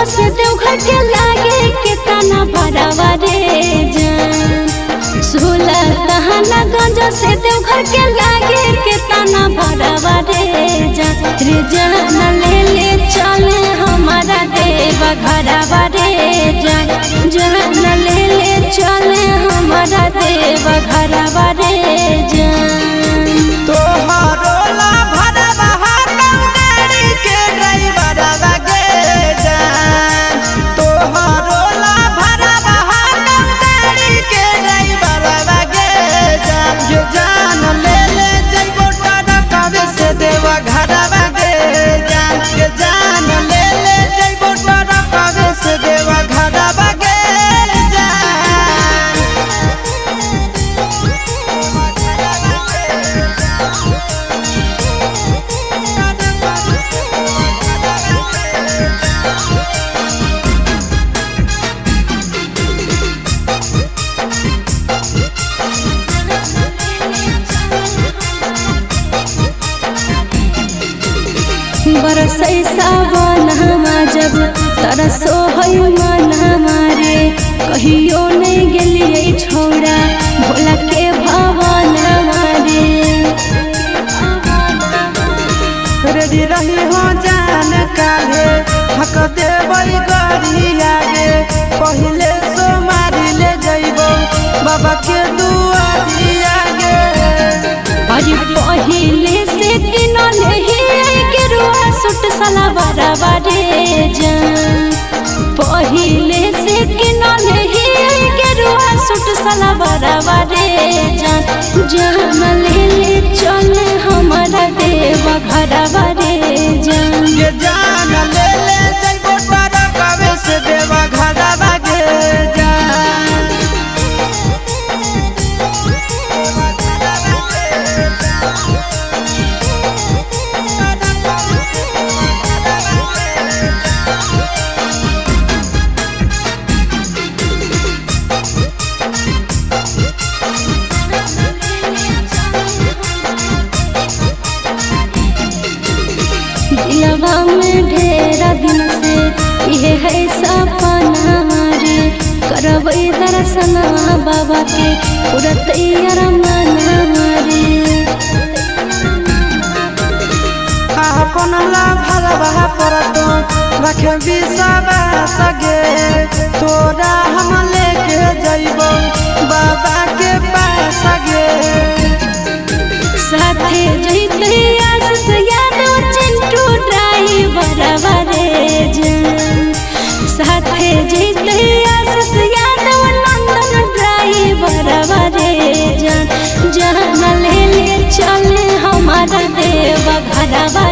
गंजा से देवघर के लागे कितना भरावा रे जान। 16 दहाना गंजा से देवघर के लागे कितना भरावा रे जान। रे जान ले ले चले हमारा देवा घरवा रे जान। जान ले ले चले हमारा देवा घरवा रे जान। तोहरो ला भरवा गाड़ी के ड्राइवरवा गे जान। तोहरो ला भरवा गाड़ी के ड्राइवरवा गे जान। ये जान ले ले जइबो टरकवे से देवा घरवा गे जान। ये जान ले ले जइबो टरकवे से देवा घरवा गे बरसै सावन हमा जब तरसो है मन हमारे। कहियो नहीं गेलिए छोड़ा भोला के भवन हमारे। रेडी रही हो जान काले हक देवई गरी आगे। पहले सो मारी ले जइबो बाबा के दुआरी आगे। अरे पहले से किनले ही गेरुआ सूट सलवारवा रे जान। पहले से किनले ही गेरुआ सूट सलवारवा रे जान। जान ले ले चले हमारा देवा घरवा रे जान। ये जान ले ले जइबो टरकवे से देवा घरवा गे जान। दिलवा में ढेरा दिन से ये है सपना रे। करबै दर्शन बाबा के पूरा तैयार मन रे। अपन ला भरवा परतो रखे बिसवा सगे। तोरा हम लेके जइबो बाबा के पास गे। साथे जइते आशीष यादव चिंटू ड्राइवरवा रे जान। साथे जइते आशीष यादव नंदन ड्राइवरवा रे जान। जान ले ले चले हमारा देवा घरवा